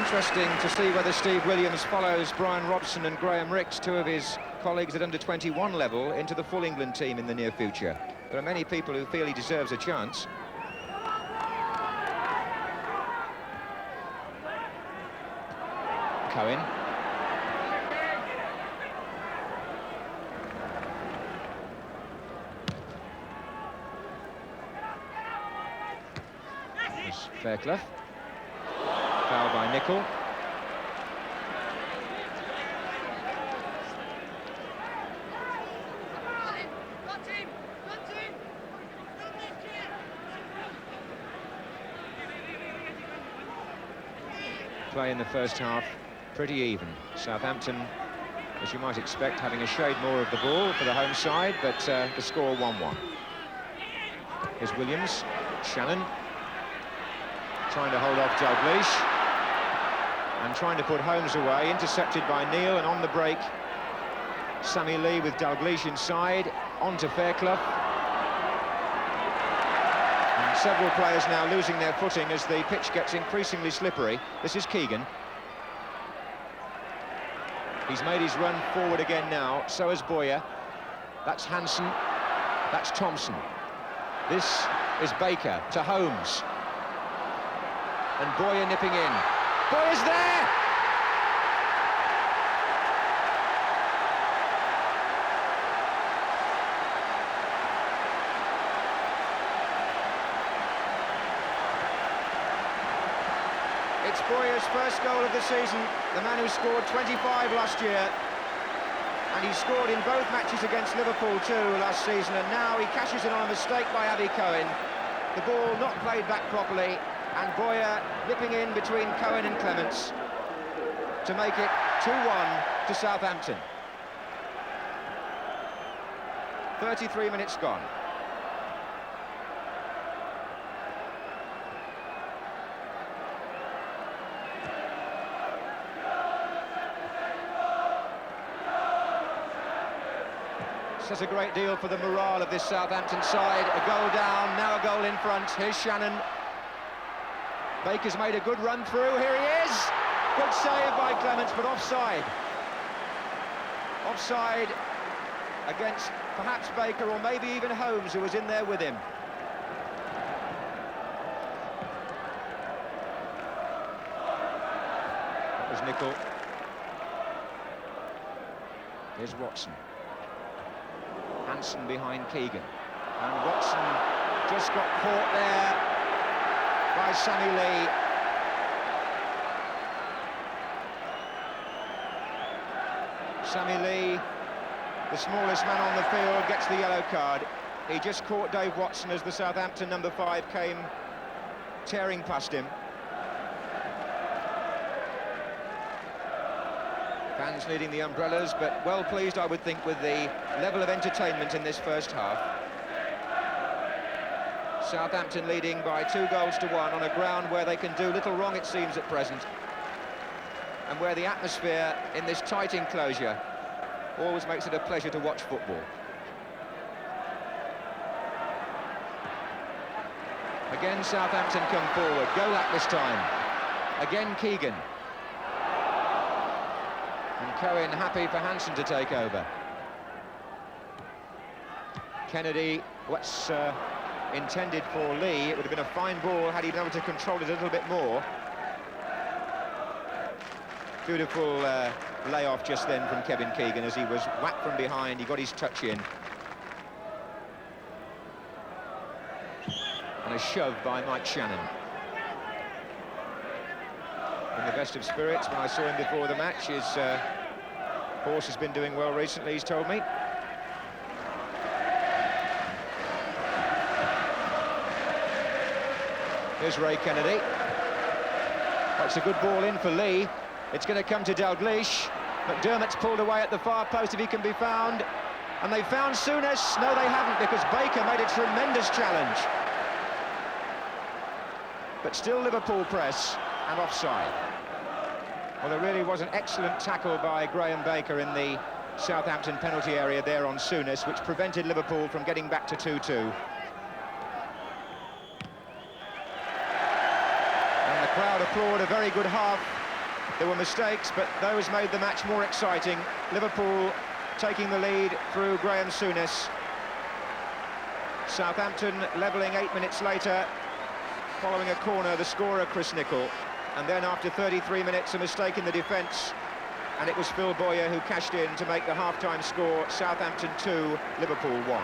Interesting to see whether Steve Williams follows Brian Robson and Graham Rix, two of his colleagues at under-21 level, into the full England team in the near future. There are many people who feel he deserves a chance. Cohen. There's Fairclough. Foul by Nicol. Play in the first half pretty even. Southampton, as you might expect, having a shade more of the ball for the home side, but the score 1-1. Here's Williams. Shannon trying to hold off Dalglish and trying to put Holmes away, intercepted by Neil, and on the break Sammy Lee with Dalglish inside, on to Fairclough. And several players now losing their footing as the pitch gets increasingly slippery. This is Keegan. He's made his run forward again now, so has Boyer. That's Hansen, that's Thompson. This is Baker to Holmes. And Boyer nipping in. Boyer's there! It's Boyer's first goal of the season, the man who scored 25 last year. And he scored in both matches against Liverpool too last season, and now he cashes in on a mistake by Abby Cohen. The ball not played back properly, and Boyer nipping in between Cohen and Clements to make it 2-1 to Southampton. 33 minutes gone. Says a great deal for the morale of this Southampton side. A goal down, now a goal in front. Here's Shannon. Baker's made a good run through. Here he is. Good save by Clements, but offside. Offside against perhaps Baker, or maybe even Holmes, who was in there with him. There's Nicol. Here's Watson. Hansen behind Keegan. And Watson just got caught there by Sammy Lee. Sammy Lee, the smallest man on the field, gets the yellow card. He just caught Dave Watson as the Southampton number 5 came tearing past him. Fans needing the umbrellas, but well pleased, I would think, with the level of entertainment in this first half. Southampton leading by 2-1 on a ground where they can do little wrong, it seems, at present, and where the atmosphere in this tight enclosure always makes it a pleasure to watch football. Again, Southampton come forward. Golak this time. Again, Keegan. And Cohen happy for Hansen to take over. Kennedy, what's intended for Lee. It would have been a fine ball had he been able to control it a little bit more. Beautiful layoff just then from Kevin Keegan as he was whacked from behind. He got his touch in. And a shove by Mike Shannon. In the best of spirits when I saw him before the match. His horse has been doing well recently, he's told me. Here's Ray Kennedy. That's a good ball in for Lee. It's going to come to Dalglish. McDermott's pulled away at the far post if he can be found. And they found Souness. No, they haven't, because Baker made a tremendous challenge. But still Liverpool press and offside. Well, there really was an excellent tackle by Graham Baker in the Southampton penalty area there on Souness, which prevented Liverpool from getting back to 2-2. And the crowd applaud a very good half There were mistakes, but those made the match more exciting. Liverpool taking the lead through Graham Souness. Southampton levelling 8 minutes later, following a corner, the scorer Chris Nicholl. And then after 33 minutes, a mistake in the defence, and it was Phil Bowyer who cashed in to make the half-time score. Southampton 2, Liverpool 1.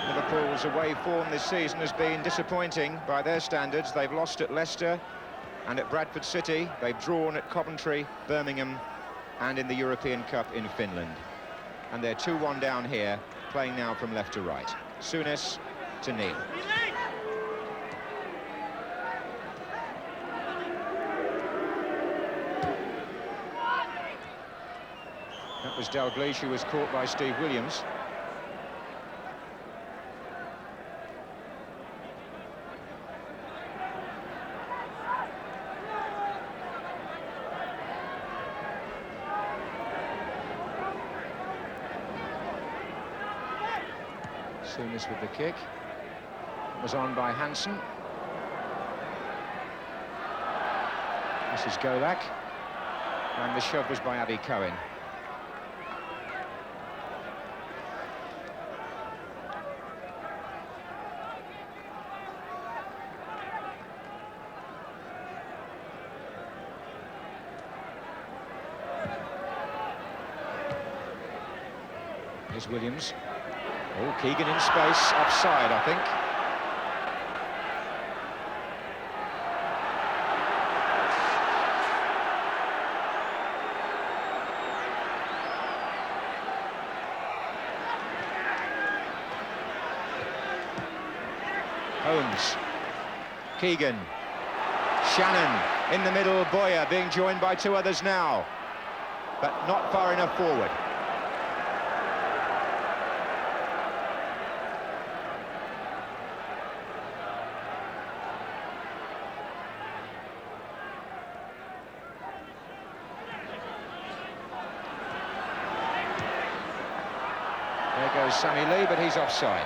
Liverpool's away form this season has been disappointing by their standards. They've lost at Leicester and at Bradford City. They've drawn at Coventry, Birmingham, and in the European Cup in Finland. And they're 2-1 down here, playing now from left to right. Souness to Neil. That was Dalglish, who was caught by Steve Williams. Souness with the kick. It was on by Hansen. This is Golak. And the shove was by Abby Cohen. Here's Williams. Oh, Keegan in space, offside, I think. Holmes. Keegan. Shannon in the middle, Bowyer being joined by two others now, but not far enough forward. There goes Sammy Lee, but he's offside.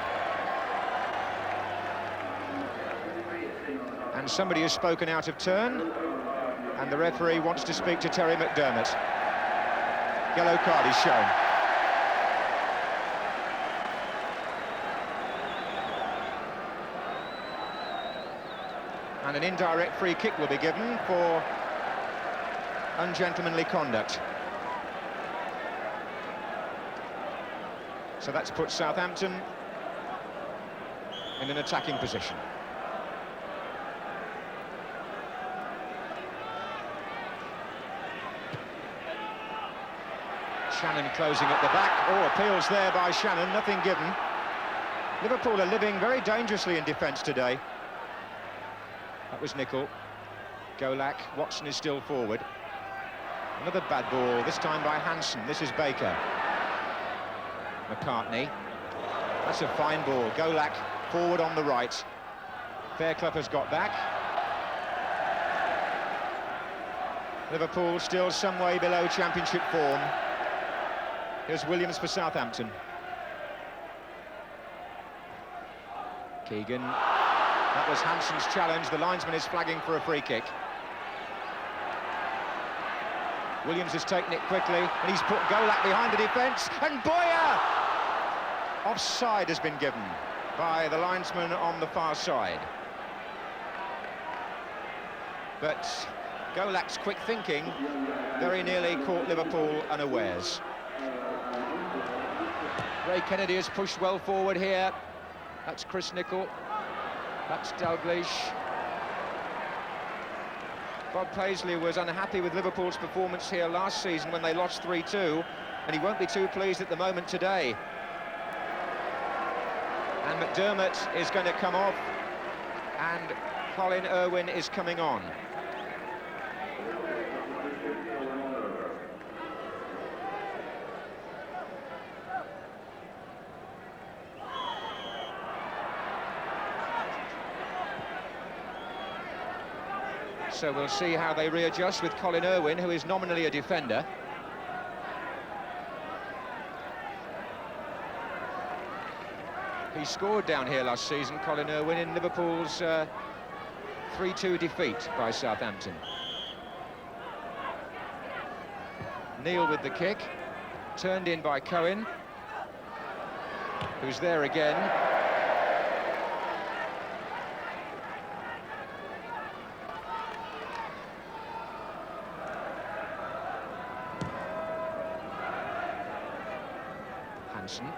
And somebody has spoken out of turn, and the referee wants to speak to Terry McDermott. Yellow card is shown. And an indirect free kick will be given for ungentlemanly conduct. So that's put Southampton in an attacking position. Shannon closing at the back. Oh, appeals there by Shannon, nothing given. Liverpool are living very dangerously in defence today. That was Nicholl. Golak, Watson is still forward. Another bad ball, this time by Hansen. This is Baker. McCartney. That's a fine ball. Golak forward on the right. Fairclough has got back. Liverpool still some way below championship form. Here's Williams for Southampton. Keegan. That was Hansen's challenge. The linesman is flagging for a free kick. Williams has taken it quickly, and he's put Golak behind the defence, and Bowyer! Offside has been given by the linesman on the far side. But Golak's quick thinking very nearly caught Liverpool unawares. Ray Kennedy has pushed well forward here. That's Chris Nicholl. That's Dalglish. Bob Paisley was unhappy with Liverpool's performance here last season when they lost 3-2, and he won't be too pleased at the moment today. And McDermott is going to come off, and Colin Irwin is coming on. So we'll see how they readjust with Colin Irwin, who is nominally a defender. He scored down here last season, Colin Irwin, in Liverpool's 3-2 defeat by Southampton. Neil with the kick, turned in by Cohen, who's there again. Hansen,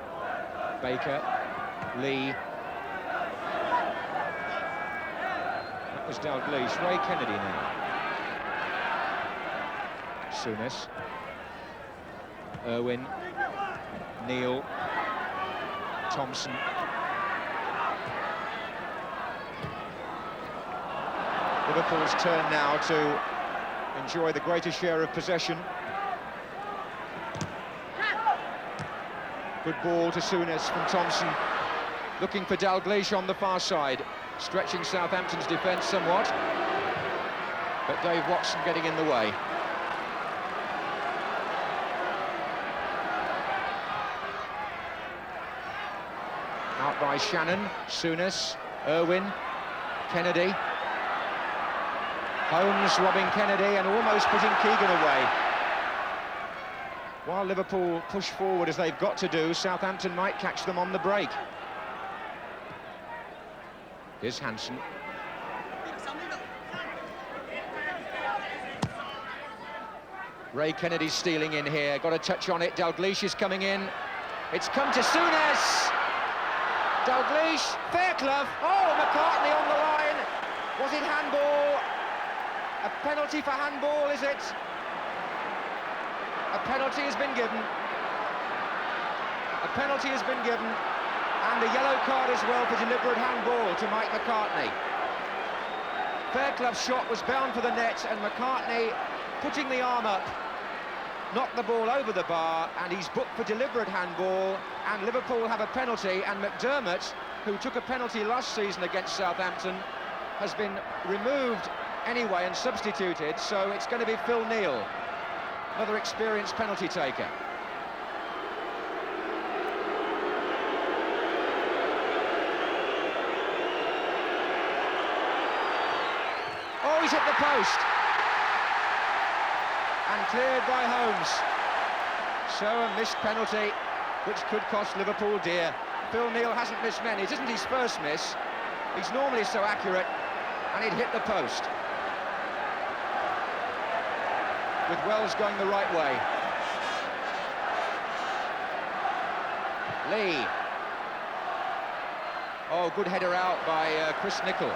Baker, Lee. That was Dalglish. Ray Kennedy now. Souness. Irwin. Neil. Thompson. Liverpool's turn now to enjoy the greater share of possession. Good ball to Souness from Thompson, looking for Dalglish on the far side, stretching Southampton's defence somewhat, but Dave Watson getting in the way. Out by Shannon, Souness, Irwin, Kennedy. Holmes robbing Kennedy and almost putting Keegan away. While Liverpool push forward as they've got to do, Southampton might catch them on the break. Here's Hansen. Ray Kennedy stealing in here, got a touch on it, Dalglish is coming in. It's come to Souness! Dalglish, Fairclough, oh, McCartney on the line. Was it handball? A penalty for handball, is it? A penalty has been given. A penalty has been given. And a yellow card as well for deliberate handball to Mike McCartney. Fairclough's shot was bound for the net, and McCartney, putting the arm up, knocked the ball over the bar, and he's booked for deliberate handball, and Liverpool have a penalty, and McDermott, who took a penalty last season against Southampton, has been removed anyway and substituted, so it's going to be Phil Neal, another experienced penalty taker. Oh, he's hit the post. And cleared by Holmes. So a missed penalty, which could cost Liverpool dear. Phil Neal hasn't missed many. It isn't his first miss. He's normally so accurate, and he'd hit the post. With Wells going the right way. Lee. Oh, good header out by Chris Nicholl.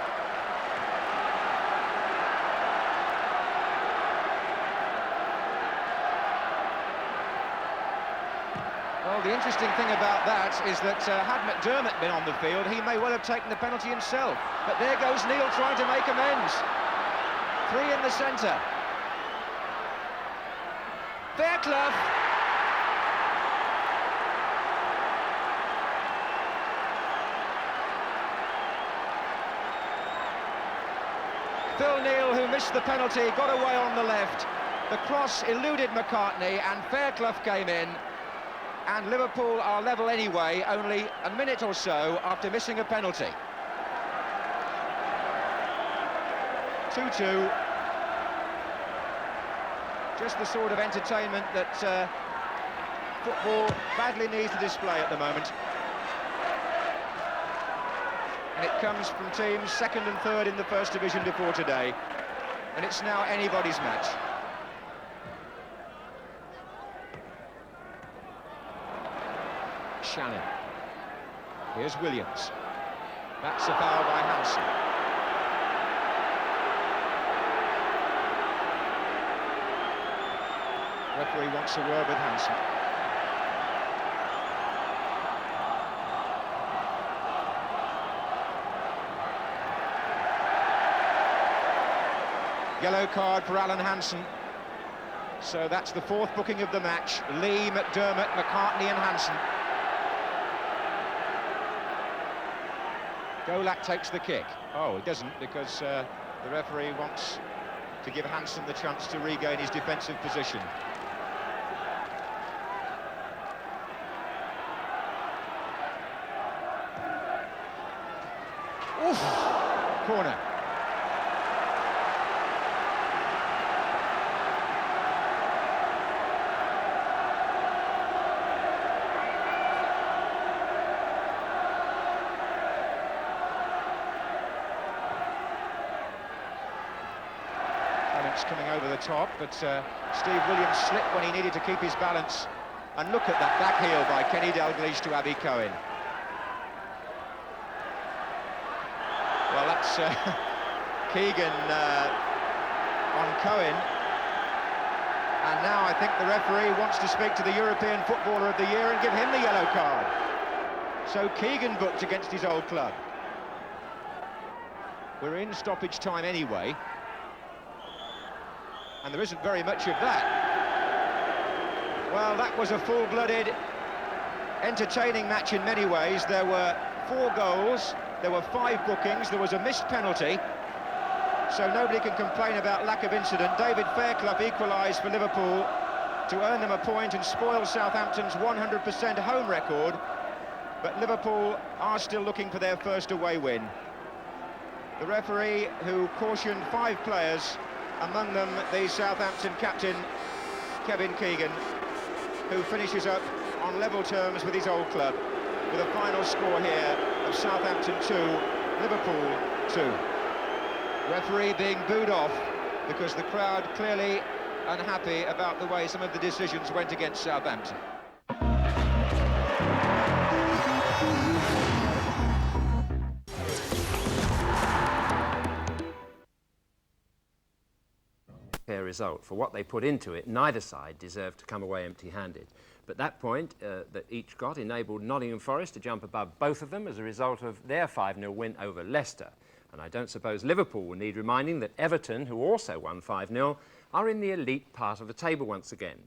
Well, the interesting thing about that is that had McDermott been on the field, he may well have taken the penalty himself. But there goes Neil trying to make amends. 3 in the centre. Fairclough. Phil Neal, who missed the penalty, got away on the left. The cross eluded McCartney, and Fairclough came in. And Liverpool are level anyway, only a minute or so after missing a penalty. 2-2. Just the sort of entertainment that football badly needs to display at the moment. And it comes from teams second and third in the first division before today. And it's now anybody's match. Shannon. Here's Williams. That's a foul by Hansen. Referee wants a word with Hansen. Yellow card for Alan Hansen. So that's the 4th booking of the match. Lee, McDermott, McCartney and Hansen. Golak takes the kick. Oh, he doesn't, because the referee wants to give Hansen the chance to regain his defensive position. corner. Coming over the top, but Steve Williams slipped when he needed to keep his balance. And look at that back heel by Kenny Dalglish to Abby Cohen. Well, that's Keegan on Cohen. And now I think the referee wants to speak to the European Footballer of the Year and give him the yellow card. So Keegan booked against his old club. We're in stoppage time anyway. And there isn't very much of that. Well, that was a full-blooded, entertaining match in many ways. There were 4 goals, there were 5 bookings, there was a missed penalty. So nobody can complain about lack of incident. David Fairclough equalised for Liverpool to earn them a point and spoil Southampton's 100% home record. But Liverpool are still looking for their first away win. The referee, who cautioned 5 players, among them the Southampton captain, Kevin Keegan, who finishes up on level terms with his old club, with a final score here of Southampton 2, Liverpool 2. Referee being booed off because the crowd clearly unhappy about the way some of the decisions went against Southampton. Fair result. For what they put into it, neither side deserved to come away empty-handed. But that point that each got enabled Nottingham Forest to jump above both of them as a result of their 5-0 win over Leicester. And I don't suppose Liverpool will need reminding that Everton, who also won 5-0, are in the elite part of the table once again.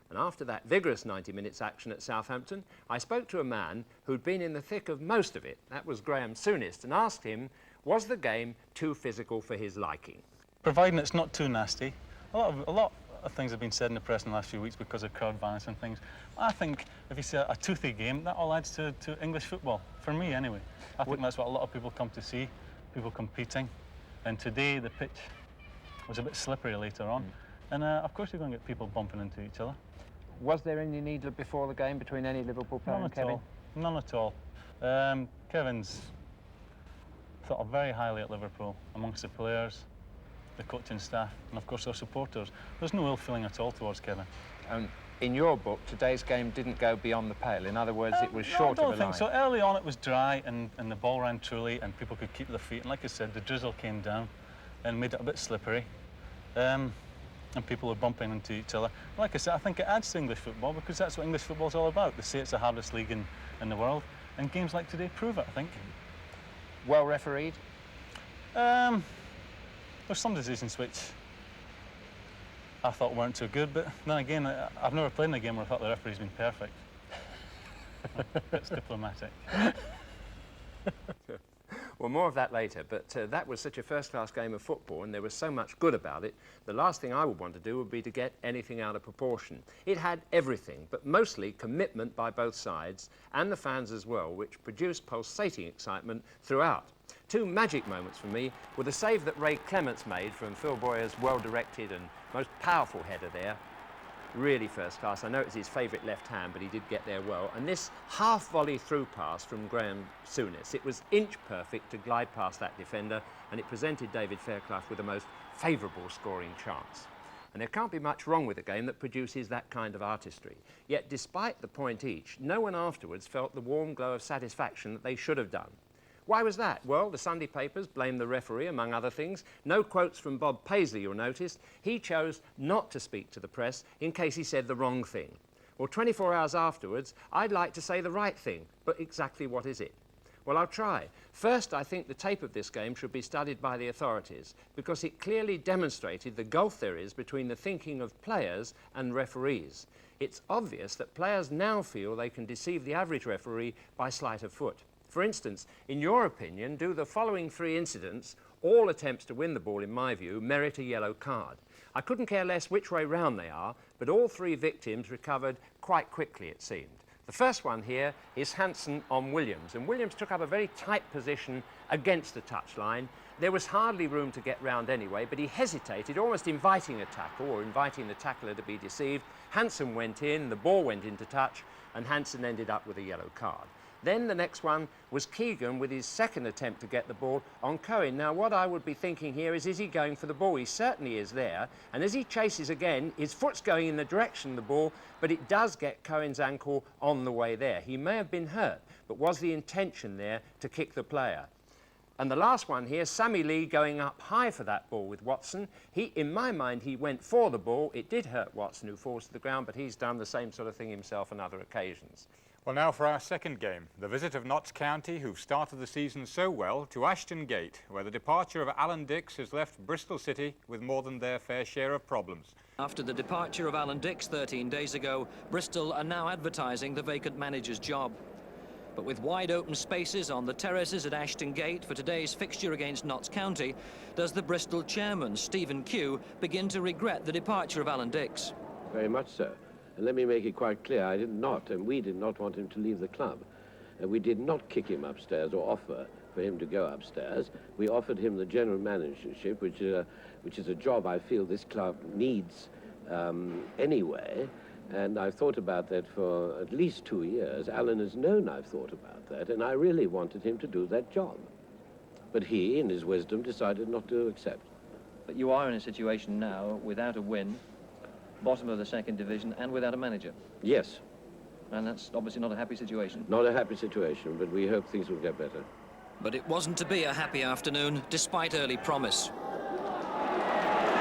And after that vigorous 90 minutes action at Southampton, I spoke to a man who'd been in the thick of most of it. That was Graham Souness, and asked him, was the game too physical for his liking? Providing it's not too nasty. A lot of things have been said in the press in the last few weeks because of crowd violence and things. I think if you see a toothy game, that all adds to English football, for me anyway. I think that's what a lot of people come to see, people competing. And today the pitch was a bit slippery later on. And of course you're going to get people bumping into each other. Was there any need before the game between any Liverpool player and Kevin? None at all. Kevin's thought very highly at Liverpool amongst the players, the coaching staff, and of course our supporters. There's no ill feeling at all towards Kevin. And in your book, today's game didn't go beyond the pale. In other words, it was short of a line. I don't think so. Early on it was dry and the ball ran truly and people could keep their feet. And like I said, the drizzle came down and made it a bit slippery. And people were bumping into each other. Like I said, I think it adds to English football because that's what English football's all about. They say it's the hardest league in the world, and games like today prove it, I think. Well refereed? There's some decisions which I thought weren't too good, but then again, I've never played in a game where I thought the referee's been perfect. It's diplomatic. Well, more of that later, but that was such a first-class game of football and there was so much good about it, the last thing I would want to do would be to get anything out of proportion. It had everything, but mostly commitment by both sides and the fans as well, which produced pulsating excitement throughout. 2 magic moments for me were the save that Ray Clements made from Phil Boyer's well-directed and most powerful header there. Really first class. I know it's his favourite left hand, but he did get there well. And this half-volley through pass from Graham Souness, it was inch perfect to glide past that defender, and it presented David Fairclough with the most favourable scoring chance. And there can't be much wrong with a game that produces that kind of artistry. Yet, despite the point each, no one afterwards felt the warm glow of satisfaction that they should have done. Why was that? Well, the Sunday papers blamed the referee, among other things. No quotes from Bob Paisley, you'll notice. He chose not to speak to the press in case he said the wrong thing. Well, 24 hours afterwards, I'd like to say the right thing, but exactly what is it? Well, I'll try. First, I think the tape of this game should be studied by the authorities because it clearly demonstrated the gulf there is between the thinking of players and referees. It's obvious that players now feel they can deceive the average referee by sleight of foot. For instance, in your opinion, do the following 3 incidents, all attempts to win the ball in my view, merit a yellow card? I couldn't care less which way round they are, but all 3 victims recovered quite quickly, it seemed. The The first one here is Hansen on Williams, and Williams took up a very tight position against the touchline. There was hardly room to get round anyway, but he hesitated, almost inviting a tackle or inviting the tackler to be deceived. Hansen went in, the ball went into touch, and Hansen ended up with a yellow card. Then the next one was Keegan with his second attempt to get the ball on Cohen. Now, what I would be thinking here is he going for the ball? He certainly is there. And as he chases again, his foot's going in the direction of the ball, but it does get Cohen's ankle on the way there. He may have been hurt, but was the intention there to kick the player? And the last one here, Sammy Lee going up high for that ball with Watson. In my mind, he went for the ball. It did hurt Watson, who falls to the ground, but he's done the same sort of thing himself on other occasions. Well, now for our second game, the visit of Notts County, who've started the season so well, to Ashton Gate, where the departure of Alan Dix has left Bristol City with more than their fair share of problems. After the departure of Alan Dix 13 days ago, Bristol are now advertising the vacant manager's job. But with wide open spaces on the terraces at Ashton Gate for today's fixture against Notts County, does the Bristol chairman, Stephen Kew, begin to regret the departure of Alan Dix? Very much so. And let me make it quite clear, I did not, and we did not want him to leave the club. And we did not kick him upstairs or offer for him to go upstairs. We offered him the general managership, which is a job I feel this club needs anyway. And I've thought about that for at least 2 years. Alan has known I've thought about that, and I really wanted him to do that job. But he, in his wisdom, decided not to accept. But you are in a situation now without a win, bottom of the second division, and without a manager. Yes. And that's obviously not a happy situation. Not a happy situation, but we hope things will get better. But it wasn't to be a happy afternoon, despite early promise.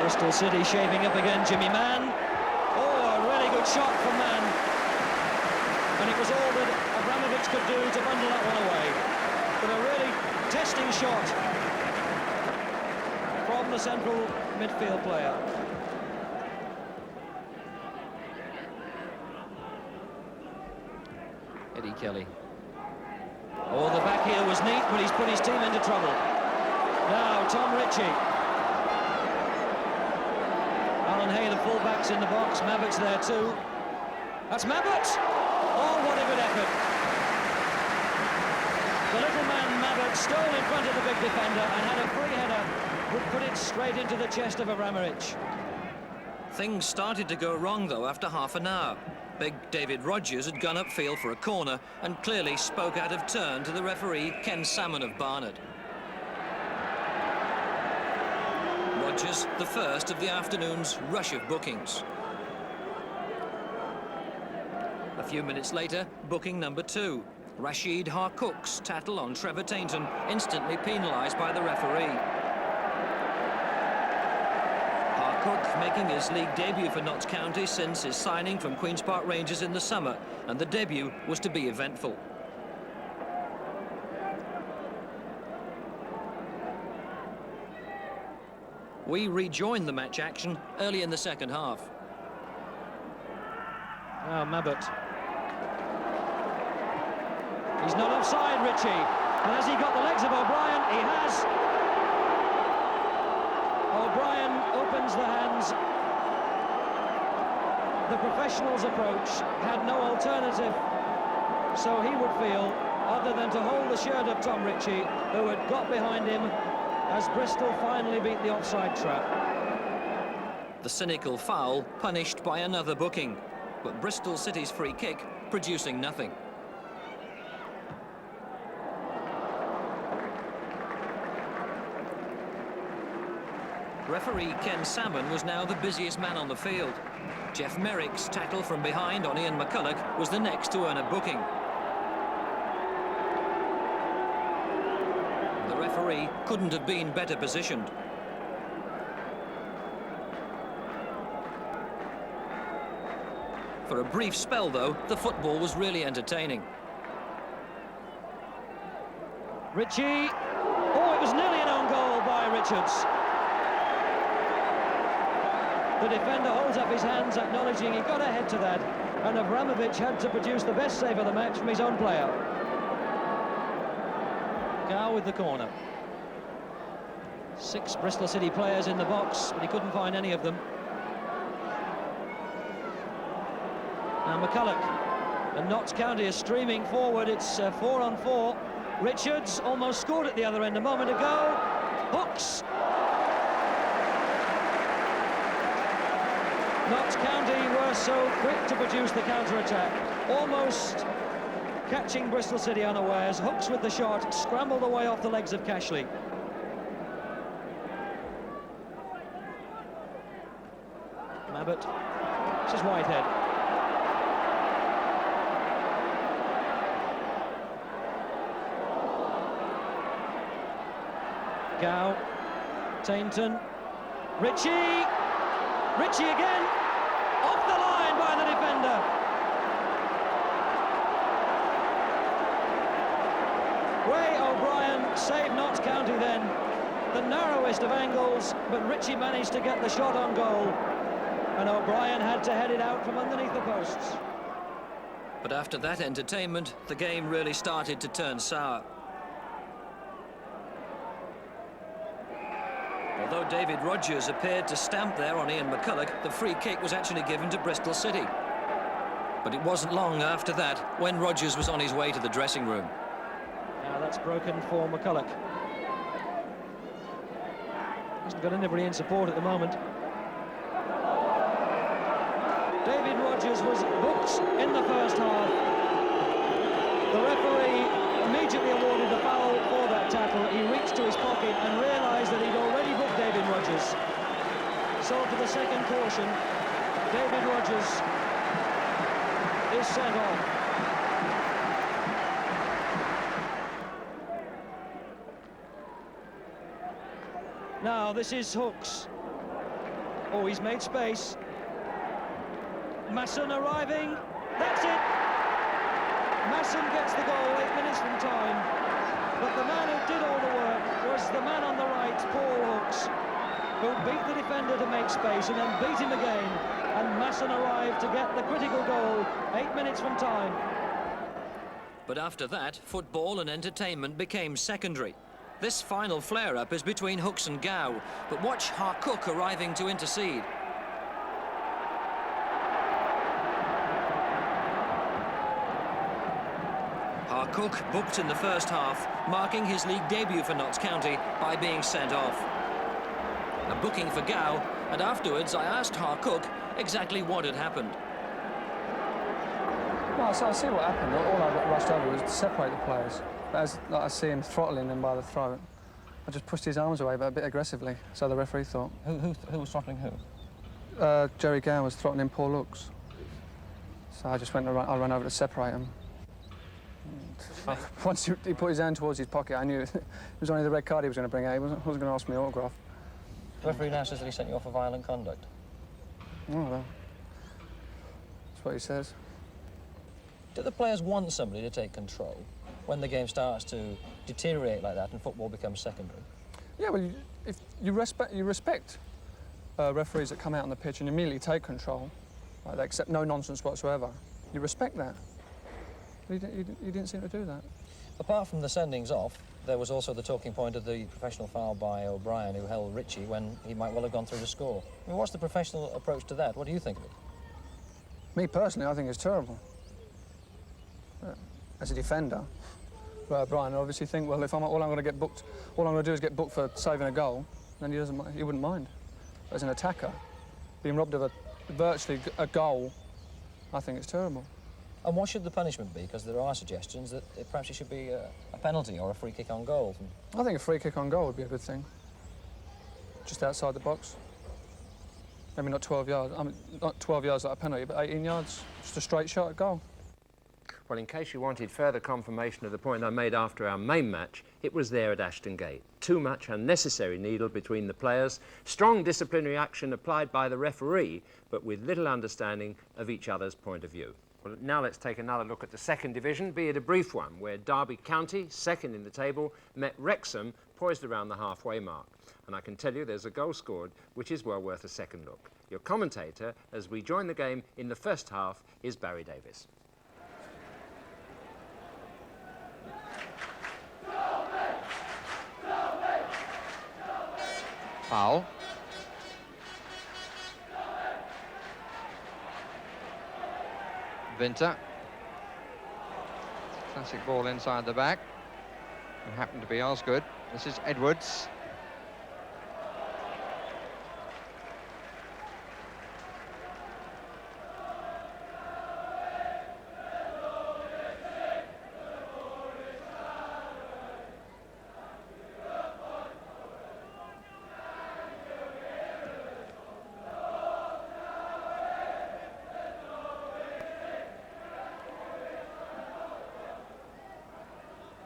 Bristol City shaving up again, Jimmy Mann. Oh, a really good shot from Mann. And it was all that Abramovich could do to bundle that one away. But a really testing shot from the central midfield player. Eddie Kelly. Oh, the back heel was neat, but he's put his team into trouble. Now, Tom Ritchie. Alan Hay, the fullback's in the box. Mabbott's there too. That's Mabbott! Oh, what a good effort. The little man Mabbott stole in front of the big defender and had a free header, would put it straight into the chest of Abramovich. Things started to go wrong, though, after half an hour. Big David Rogers had gone upfield for a corner and clearly spoke out of turn to the referee, Ken Salmon of Barnet. Rogers, the first of the afternoon's rush of bookings. A few minutes later, booking number 2. Rashid Harcook's tattle on Trevor Tainton, instantly penalised by the referee. Cook making his league debut for Notts County since his signing from Queen's Park Rangers in the summer, and the debut was to be eventful. We rejoined the match action early in the second half. Now Mabbott. He's not offside, Ritchie. And has he got the legs of O'Brien? He has. O'Brien opens the hands. The professional's approach had no alternative, so he would feel, other than to hold the shirt of Tom Ritchie, who had got behind him as Bristol finally beat the offside trap. The cynical foul punished by another booking, but Bristol City's free kick producing nothing. Referee Ken Salmon was now the busiest man on the field. Jeff Merrick's tackle from behind on Ian McCulloch was the next to earn a booking. The referee couldn't have been better positioned. For a brief spell, though, the football was really entertaining. Ritchie. Oh, it was nearly an own goal by Richards. The defender holds up his hands, acknowledging he got ahead to that, and Abramovich had to produce the best save of the match from his own player. Gow with the corner. 6 Bristol City players in the box, but he couldn't find any of them. Now McCulloch. And Notts County is streaming forward. It's 4 on 4. Richards almost scored at the other end a moment ago. Hooks. Notts County were so quick to produce the counter-attack, almost catching Bristol City unawares. Hooks with the shot, scrambled away off the legs of Cashley. Mabbott. This is Whitehead. Gow. Tainton. Ritchie. Ritchie again. Off the line by the defender. Ray O'Brien saved Notts County then. The narrowest of angles, but Ritchie managed to get the shot on goal. And O'Brien had to head it out from underneath the posts. But after that entertainment, the game really started to turn sour. Although David Rogers appeared to stamp there on Ian McCulloch, the free kick was actually given to Bristol City. But it wasn't long after that when Rogers was on his way to the dressing room. Now that's broken for McCulloch. Hasn't got anybody in support at the moment. David Rogers was booked in the first half. The referee immediately awarded a foul for that tackle. He reached to his pocket and realised that he'd already booked David Rogers. So for the second caution, David Rogers is sent off. Now this is Hooks. Oh, he's made space. Masson arriving. That's it. Masson gets the goal 8 minutes from time. But the man who did all the work was the man on the right, Paul Hooks, who beat the defender to make space and then beat him again. And Masson arrived to get the critical goal 8 minutes from time. But after that, football and entertainment became secondary. This final flare-up is between Hooks and Gow, but watch Harcook arriving to intercede. Harcook booked in the first half, marking his league debut for Notts County by being sent off. A booking for Gow, and afterwards I asked Harcook exactly what had happened. Well, so I see what happened. All I rushed over was to separate the players. But as I see him throttling him by the throat, I just pushed his arms away, but a bit aggressively, so the referee thought. Who was throttling who? Jerry Gow was throttling Paul Hooks. So I just I ran over to separate him. Once he put his hand towards his pocket, I knew it was only the red card he was going to bring out. He wasn't going to ask me autograph. The referee now says that he sent you off for violent conduct. Oh, well. That's what he says. Do the players want somebody to take control when the game starts to deteriorate like that and football becomes secondary? Yeah, well, if you respect referees that come out on the pitch and immediately take control, like they accept no nonsense whatsoever, you respect that. You didn't seem to do that. Apart from the sendings off, there was also the talking point of the professional foul by O'Brien, who held Ritchie when he might well have gone through to score. I mean, what's the professional approach to that? What do you think of it? Me personally, I think it's terrible. As a defender, O'Brien obviously think, well, if all I'm going to do is get booked for saving a goal, then he wouldn't mind. But as an attacker, being robbed of virtually a goal, I think it's terrible. And what should the punishment be? Because there are suggestions that perhaps it should be a penalty or a free kick on goal. I think a free kick on goal would be a good thing. Just outside the box. Maybe not 12 yards. I mean, not 12 yards like a penalty, but 18 yards. Just a straight shot at goal. Well, in case you wanted further confirmation of the point I made after our main match, it was there at Ashton Gate. Too much unnecessary needle between the players, strong disciplinary action applied by the referee, but with little understanding of each other's point of view. Well, now let's take another look at the second division, be it a brief one, where Derby County, second in the table, met Wrexham, poised around the halfway mark. And I can tell you there's a goal scored, which is well worth a second look. Your commentator, as we join the game in the first half, is Barry Davis. Foul. Vinter. Classic ball inside the back. It happened to be Osgood. This is Edwards.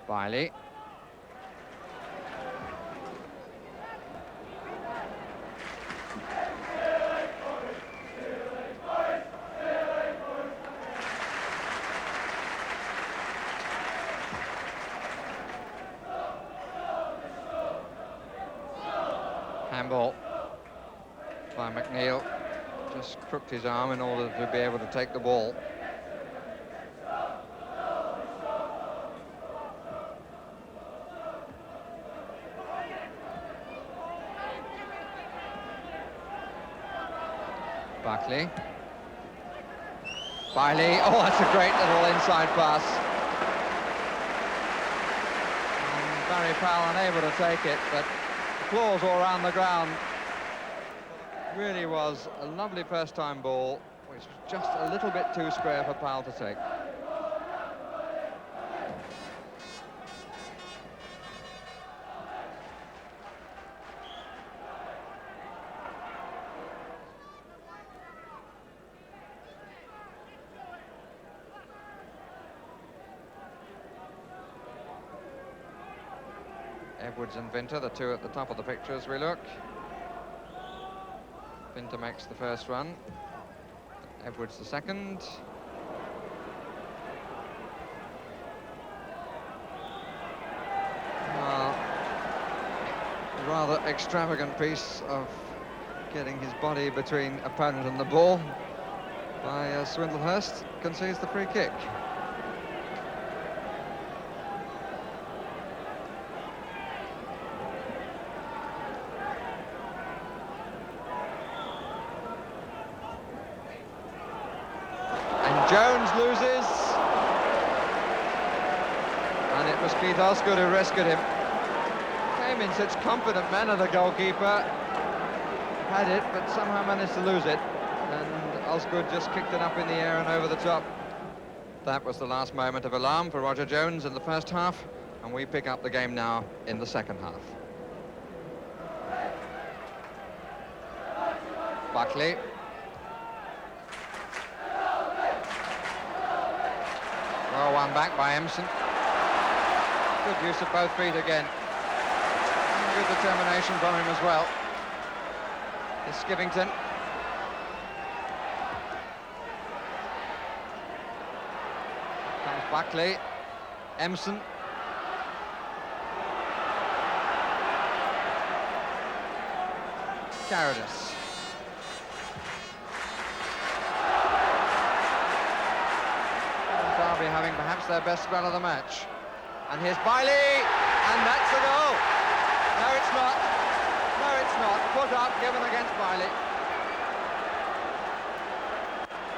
Biley. Handball by McNeil. Just crooked his arm in order to be able to take the ball. Buckley. Biley. Oh, that's a great little inside pass. And Barry Powell unable to take it, but claws all around the ground. Really was a lovely first-time ball, which was just a little bit too square for Powell to take. Edwards and Vinter, the two at the top of the picture as we look. Vinter makes the first run. Edwards the second. A rather extravagant piece of getting his body between opponent and the ball by Swindlehurst, concedes the free kick. Jones loses, and it was Keith Osgood who rescued him. Came in such confident manner, the goalkeeper had it, but somehow managed to lose it, and Osgood just kicked it up in the air and over the top. That was the last moment of alarm for Roger Jones in the first half, and we pick up the game now in the second half. Buckley. Well, one back by Empson. Good use of both feet again. And good determination from him as well. It's Skivington. Comes Buckley. Empson. Carradus. Having perhaps their best spell of the match. And here's Biley, and that's the goal. No, it's not. No, it's not. Put up, given against Biley.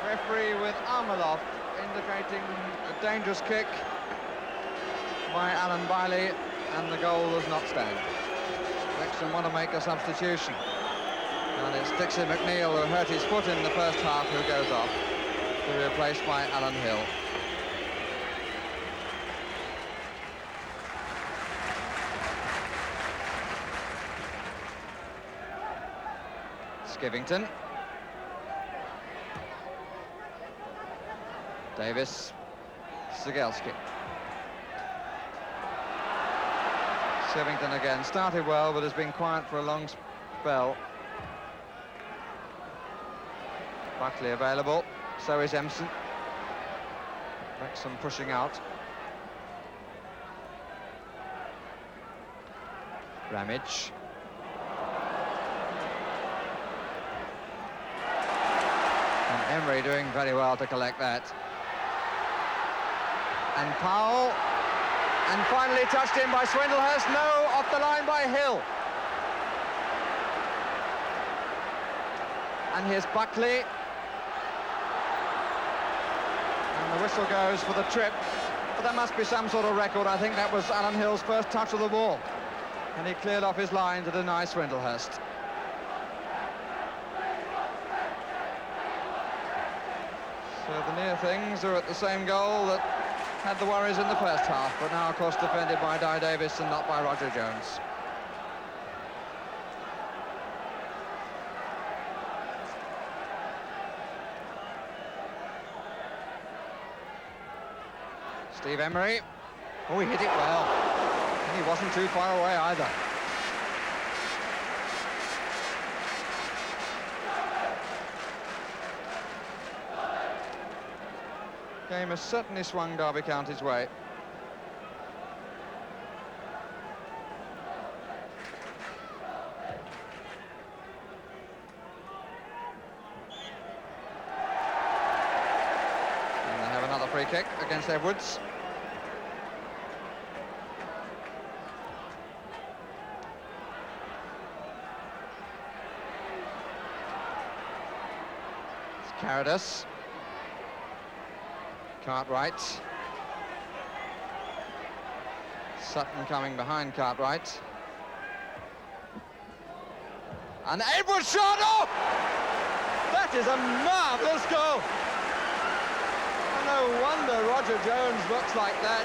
Referee with arm aloft, indicating a dangerous kick by Alan Biley, and the goal does not stand. Wrexham want to make a substitution. And it's Dixie McNeil, who hurt his foot in the first half, who goes off, to be replaced by Alan Hill. Skivington. Davis. Sigelski. Skivington again. Started well, but has been quiet for a long spell. Buckley available. So is Empson. Wrexham pushing out. Ramage. Emery doing very well to collect that. And Powell, and finally touched in by Swindlehurst. No, off the line by Hill. And here's Buckley. And the whistle goes for the trip for there must be some sort of record. I think that was Alan Hill's first touch of the ball. And he cleared off his line to deny Swindlehurst. So the near things are at the same goal that had the worries in the first half, but now, of course, defended by Di Davis and not by Roger Jones. Steve Emery. Oh, he hit it well. And he wasn't too far away either. Game has certainly swung Derby County's way. And they have another free kick against Edwards. It's Carradus. Cartwright. Sutton coming behind Cartwright. And Edwards shot! Oh! That is a marvellous goal! And no wonder Roger Jones looks like that.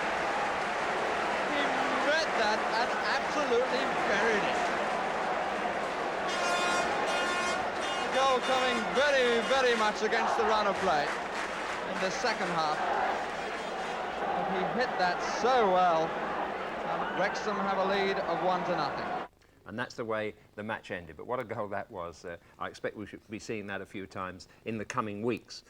He read that and absolutely buried it. The goal coming very, very much against the run of play in the second half. And he hit that so well. And Wrexham have a lead of 1-0. And that's the way the match ended. But what a goal that was. I expect we should be seeing that a few times in the coming weeks.